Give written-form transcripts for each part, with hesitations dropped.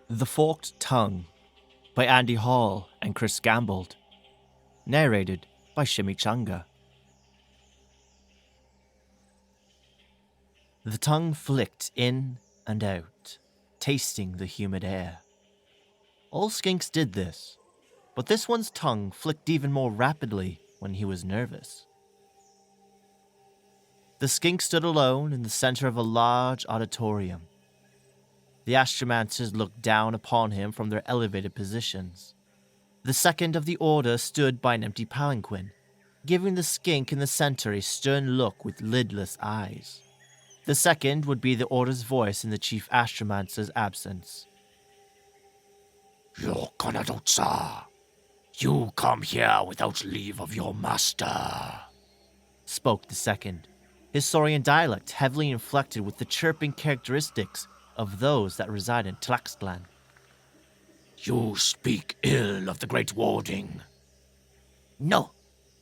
The Forked Tongue by Andy Hall and Chris Gambold. Narrated by Chimichanga. The tongue flicked in and out, tasting the humid air. All skinks did this, but this one's tongue flicked even more rapidly when he was nervous. The skink stood alone in the center of a large auditorium. The astromancers looked down upon him from their elevated positions. The second of the order stood by an empty palanquin, giving the skink in the center a stern look with lidless eyes. The second would be the order's voice in the chief astromancer's absence. Your Konadotsa, you come here without leave of your master, spoke the second, his Saurian dialect heavily inflected with the chirping characteristics of those that reside in Tlaxcalan. You speak ill of the Great Warding. No,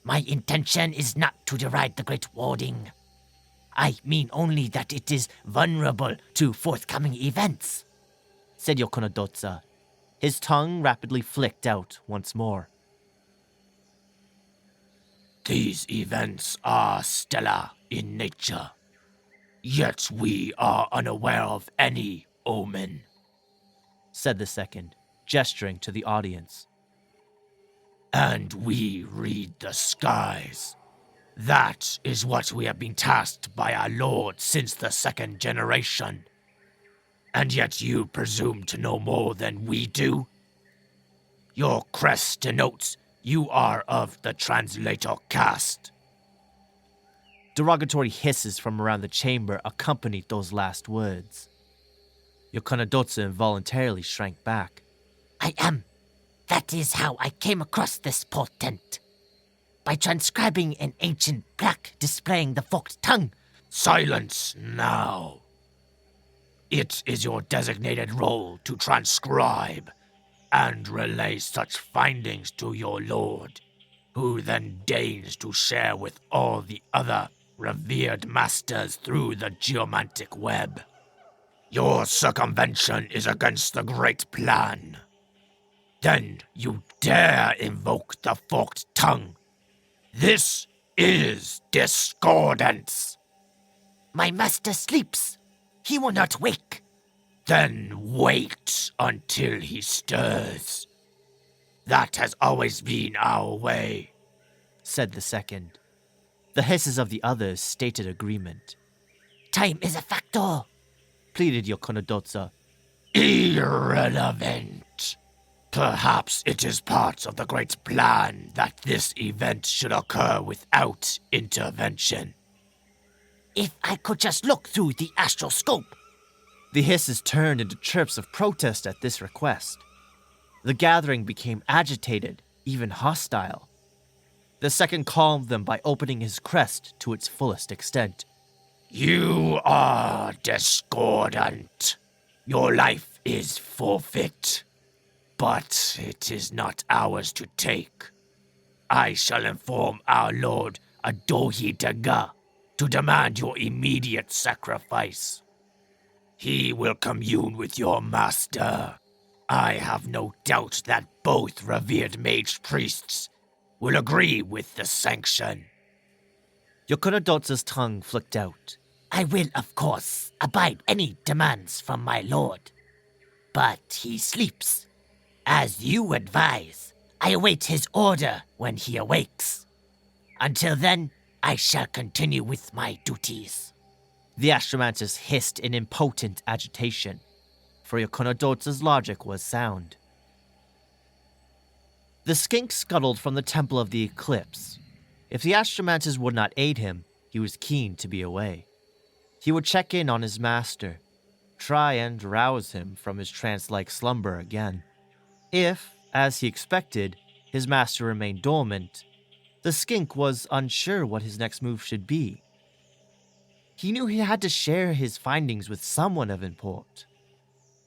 my intention is not to deride the Great Warding. I mean only that it is vulnerable to forthcoming events, said Yokonodotsa. His tongue rapidly flicked out once more. These events are stellar in nature, yet we are unaware of any omen, said the second, gesturing to the audience. And we read the skies. That is what we have been tasked by our Lord since the second generation. And yet you presume to know more than we do? Your crest denotes you are of the translator caste. Derogatory hisses from around the chamber accompanied those last words. Yokonodotsa involuntarily shrank back. I am. That is how I came across this portent. By transcribing an ancient plaque displaying the forked tongue. Silence now. It is your designated role to transcribe and relay such findings to your lord, who then deigns to share with all the other revered masters through the geomantic web. Your circumvention is against the great plan. Then you dare invoke the forked tongue. This is discordance. My master sleeps. He will not wake. Then wait until he stirs. That has always been our way, said the second. The hisses of the others stated agreement. Time is a factor, pleaded Yokonodotsa. Irrelevant. Perhaps it is part of the great plan that this event should occur without intervention. If I could just look through the astroscope. The hisses turned into chirps of protest at this request. The gathering became agitated, even hostile. The second calmed them by opening his crest to its fullest extent. You are discordant. Your life is forfeit. But it is not ours to take. I shall inform our lord Adohi Daga to demand your immediate sacrifice. He will commune with your master. I have no doubt that both revered mage priests will agree with the sanction. Yokonodotsa's tongue flicked out. I will, of course, abide any demands from my lord. But he sleeps. As you advise, I await his order when he awakes. Until then, I shall continue with my duties. The astromancers hissed in impotent agitation, for Yokonodotsa's logic was sound. The skink scuttled from the Temple of the Eclipse. If the astromancers would not aid him, he was keen to be away. He would check in on his master, try and rouse him from his trance-like slumber again. If, as he expected, his master remained dormant, the skink was unsure what his next move should be. He knew he had to share his findings with someone of import.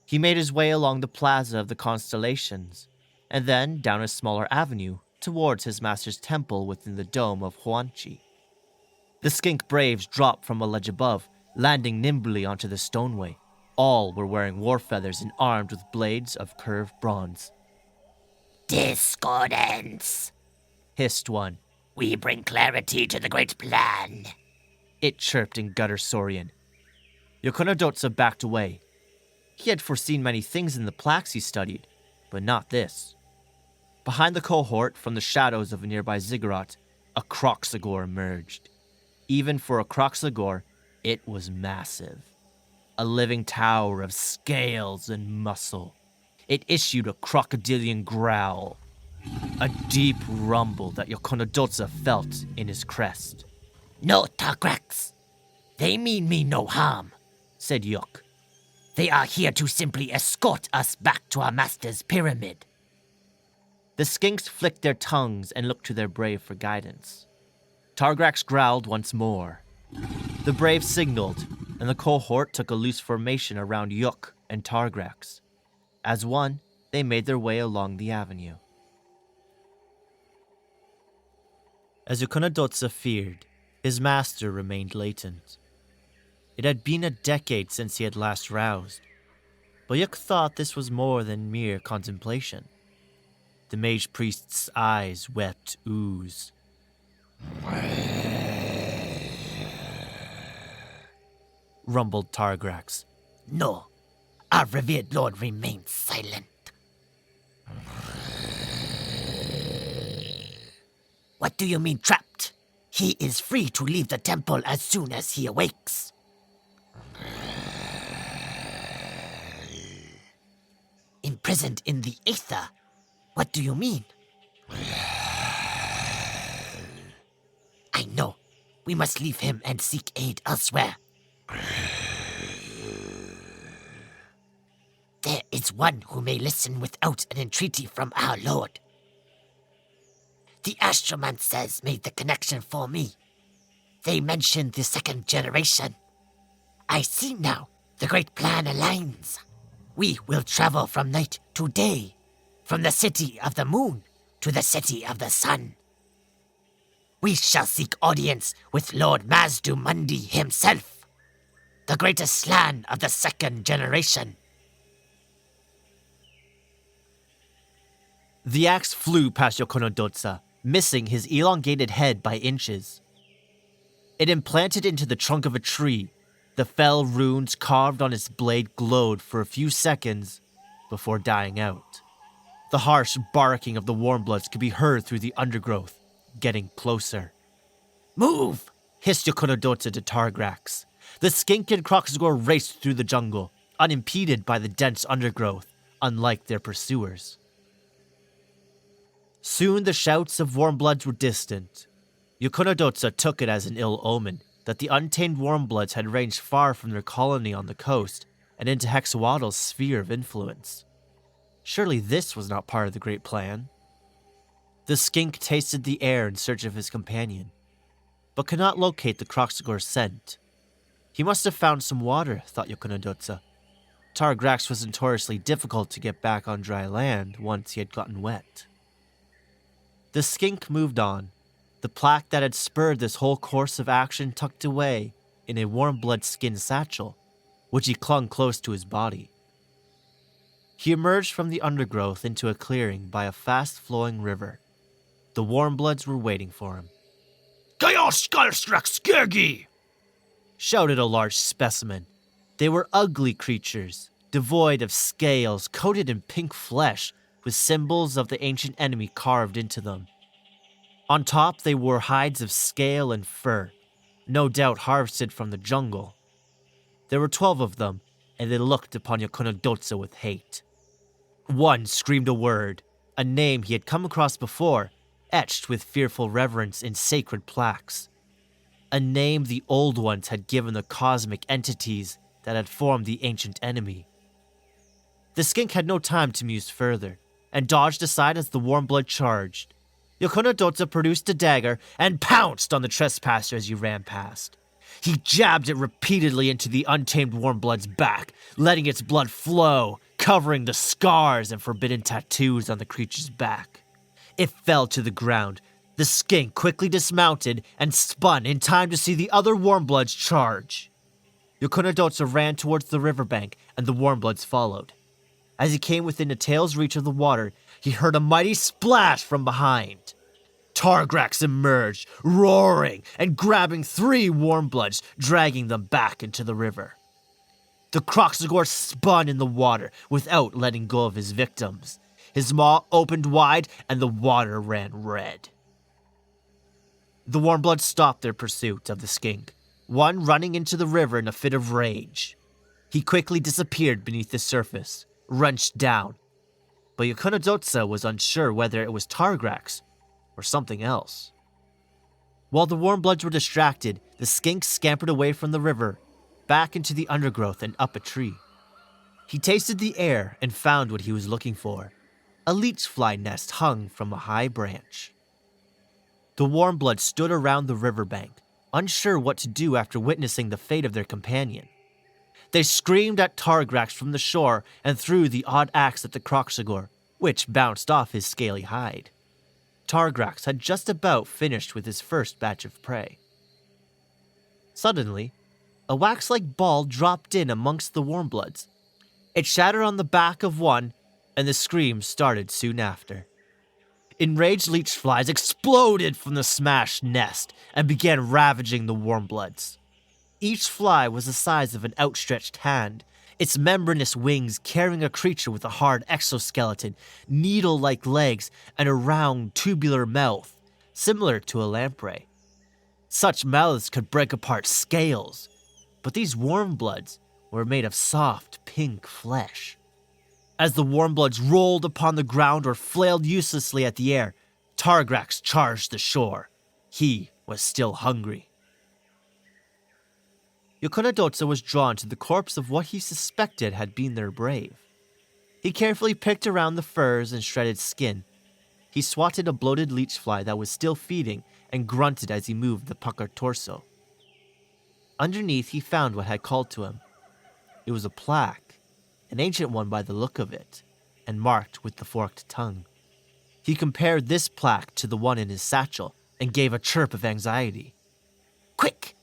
He made his way along the plaza of the constellations, and then down a smaller avenue towards his master's temple within the dome of Huanchi. The skink braves dropped from a ledge above, landing nimbly onto the stoneway. All were wearing war feathers and armed with blades of curved bronze. Discordance. Hissed one. We bring clarity to the great plan. It chirped in Gutter Saurian. Yokonodotsa backed away. He had foreseen many things in the plaques he studied, but not this. Behind the cohort, from the shadows of a nearby ziggurat, a Kroxagor emerged. Even for a Kroxagor, it was massive. A living tower of scales and muscle. It issued a crocodilian growl. A deep rumble that Yokonodotsa felt in his crest. No, Targrax. They mean me no harm, said Yok. They are here to simply escort us back to our master's pyramid. The skinks flicked their tongues and looked to their brave for guidance. Targrax growled once more. The brave signaled, and the cohort took a loose formation around Yok and Targrax. As one, they made their way along the avenue. As Yokonodotsa feared, his master remained latent. It had been a decade since he had last roused, but Yok thought this was more than mere contemplation. The mage priest's eyes wept ooze. Rumbled Targrax. No, our revered lord remains silent. What do you mean trapped? He is free to leave the temple as soon as he awakes. Imprisoned in the aether? What do you mean? I know. We must leave him and seek aid elsewhere. There is one who may listen without an entreaty from our lord. The astromancers made the connection for me. They mentioned the second generation. I see now. The great plan aligns. We will travel from night to day, from the city of the moon to the city of the sun. We shall seek audience with Lord Mazdu Mundi himself, the greatest Slan of the second generation. The axe flew past Yokonodotsa, missing his elongated head by inches. It implanted into the trunk of a tree. The fell runes carved on its blade glowed for a few seconds before dying out. The harsh barking of the Warmbloods could be heard through the undergrowth, getting closer. Move! Hissed Yokonodotsa to Targrax. The skink and Kroxagor raced through the jungle, unimpeded by the dense undergrowth, unlike their pursuers. Soon the shouts of Warmbloods were distant. Yokonodotsa took it as an ill omen that the untamed Warmbloods had ranged far from their colony on the coast and into Hexawaddle's sphere of influence. Surely this was not part of the great plan. The skink tasted the air in search of his companion, but could not locate the Kroxagor's scent. He must have found some water, thought Yokonodotsa. Targrax was notoriously difficult to get back on dry land once he had gotten wet. The skink moved on, the plaque that had spurred this whole course of action tucked away in a Warmblood skin satchel, which he clung close to his body. He emerged from the undergrowth into a clearing by a fast-flowing river. The Warmbloods were waiting for him. Skirgi! Shouted a large specimen. They were ugly creatures, devoid of scales, coated in pink flesh, with symbols of the ancient enemy carved into them. On top, they wore hides of scale and fur, no doubt harvested from the jungle. There were 12 of them, and they looked upon Yokonodotsa with hate. One screamed a word, a name he had come across before, etched with fearful reverence in sacred plaques. A name the Old Ones had given the cosmic entities that had formed the ancient enemy. The skink had no time to muse further, and dodged aside as the Warmblood charged. Yokonodotsa produced a dagger and pounced on the trespasser as he ran past. He jabbed it repeatedly into the untamed Warmblood's back, letting its blood flow, covering the scars and forbidden tattoos on the creature's back. It fell to the ground. The skink quickly dismounted and spun in time to see the other Warmbloods charge. Yokonodotsa ran towards the riverbank, and the Warmbloods followed. As he came within a tail's reach of the water, he heard a mighty splash from behind. Targrax emerged, roaring and grabbing 3 Warmbloods, dragging them back into the river. The Kroxigor spun in the water without letting go of his victims. His maw opened wide, and the water ran red. The Warmbloods stopped their pursuit of the Skink, one running into the river in a fit of rage. He quickly disappeared beneath the surface, wrenched down, but Yokonodotsa was unsure whether it was Targrax or something else. While the Warmbloods were distracted, the Skink scampered away from the river, back into the undergrowth and up a tree. He tasted the air and found what he was looking for. A leechfly nest hung from a high branch. The Warmbloods stood around the riverbank, unsure what to do after witnessing the fate of their companion. They screamed at Targrax from the shore and threw the odd axe at the Kroxigor, which bounced off his scaly hide. Targrax had just about finished with his first batch of prey. Suddenly, a wax-like ball dropped in amongst the Warmbloods. It shattered on the back of one, and the screams started soon after. Enraged leechflies exploded from the smashed nest and began ravaging the Warmbloods. Each fly was the size of an outstretched hand, its membranous wings carrying a creature with a hard exoskeleton, needle-like legs, and a round, tubular mouth, similar to a lamprey. Such mouths could break apart scales, but these Warmbloods were made of soft, pink flesh. As the Warmbloods rolled upon the ground or flailed uselessly at the air, Targrax charged the shore. He was still hungry. Yokonodotsa was drawn to the corpse of what he suspected had been their brave. He carefully picked around the furs and shredded skin. He swatted a bloated leechfly that was still feeding and grunted as he moved the puckered torso. Underneath, he found what had called to him. It was a plaque, an ancient one by the look of it, and marked with the forked tongue. He compared this plaque to the one in his satchel and gave a chirp of anxiety. Quick,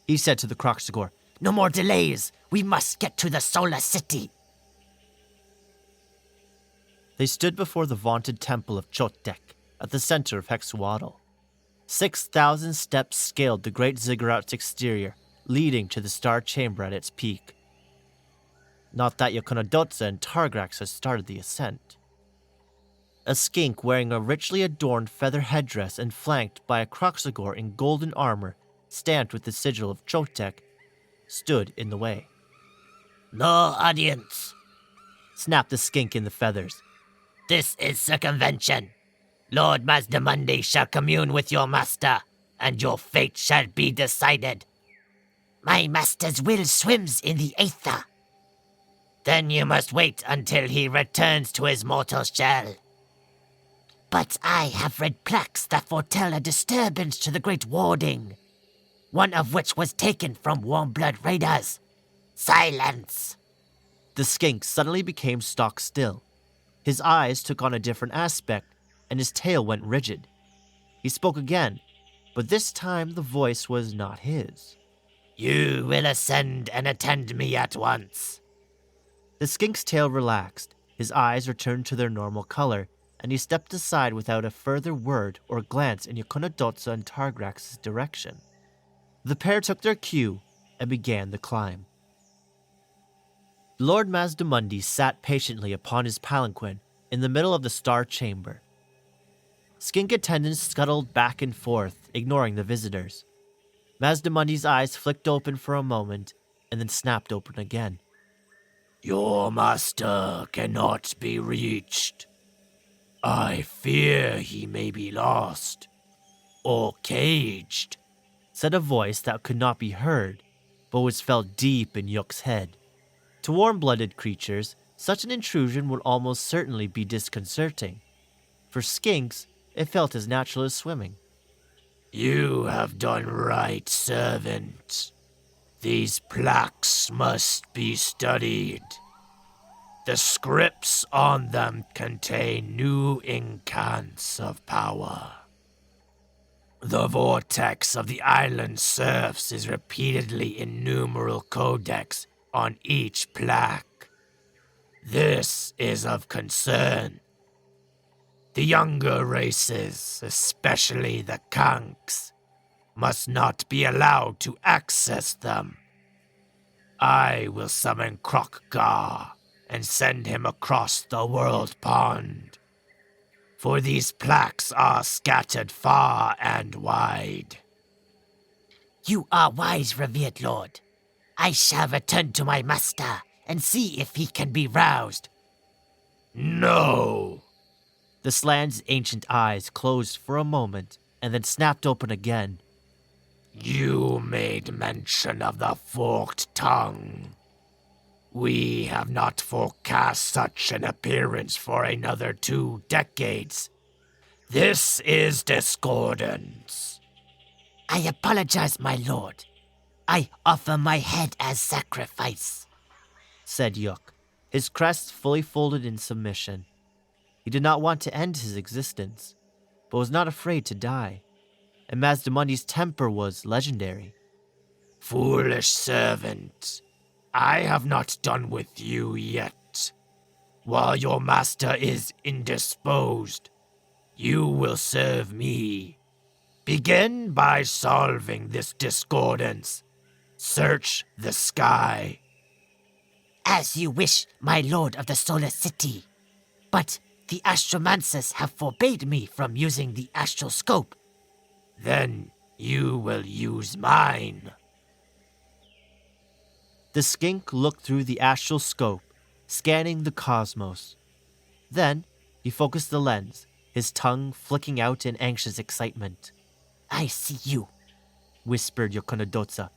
he said to the Kroxigor. No more delays. We must get to the Solar City. They stood before the vaunted temple of Chotek at the center of Hexuadal. 6,000 steps scaled the great ziggurat's exterior, leading to the star chamber at its peak. Not that Yokonodotsa and Targrax had started the ascent. A Skink wearing a richly adorned feather headdress and flanked by a Kroxigor in golden armor, stamped with the sigil of Chotek, stood in the way. No audience, snapped the Skink in the feathers. This is circumvention. Lord Mazdamundi shall commune with your master, and your fate shall be decided. My master's will swims in the aether. Then you must wait until he returns to his mortal shell. But I have read plaques that foretell a disturbance to the great warding, one of which was taken from Warmblood raiders. Silence! The Skink suddenly became stock still. His eyes took on a different aspect, and his tail went rigid. He spoke again, but this time the voice was not his. You will ascend and attend me at once. The Skink's tail relaxed, his eyes returned to their normal color, and he stepped aside without a further word or glance in Yokonodotsa and Targrax's direction. The pair took their cue and began the climb. Lord Mazdamundi sat patiently upon his palanquin in the middle of the star chamber. Skink attendants scuttled back and forth, ignoring the visitors. Mazdamundi's eyes flicked open for a moment and then snapped open again. Your master cannot be reached. I fear he may be lost or caged, said a voice that could not be heard, but was felt deep in Yook's head. To warm-blooded creatures, such an intrusion would almost certainly be disconcerting. For Skinks, it felt as natural as swimming. You have done right, servant. These plaques must be studied. The scripts on them contain new incants of power. The vortex of the island surfs is repeatedly in numeral codex on each plaque. This is of concern. The younger races, especially the Kanks, must not be allowed to access them. I will summon Krokgar and send him across the world pond. For these plaques are scattered far and wide. You are wise, revered lord. I shall return to my master and see if he can be roused. No! The Slan's ancient eyes closed for a moment and then snapped open again. You made mention of the forked tongue. We have not forecast such an appearance for another 2 decades. This is discordance. I apologize, my lord. I offer my head as sacrifice, said Yuk, his crest fully folded in submission. He did not want to end his existence, but was not afraid to die, and Mazdamundi's temper was legendary. Foolish servant, I have not done with you yet. While your master is indisposed, you will serve me. Begin by solving this discordance. Search the sky. As you wish, my lord of the Solar City. But the astromancers have forbade me from using the astral scope. Then you will use mine. The skink looked through the astral scope, scanning the cosmos. Then he focused the lens, his tongue flicking out in anxious excitement. I see you, whispered Yokonodotsa.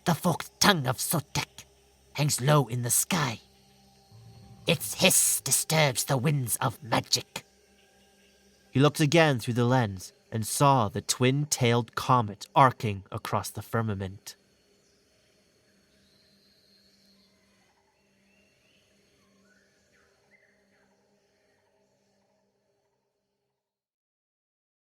The forked tongue of Sotek hangs low in the sky. Its hiss disturbs the winds of magic. He looked again through the lens and saw the twin-tailed comet arcing across the firmament.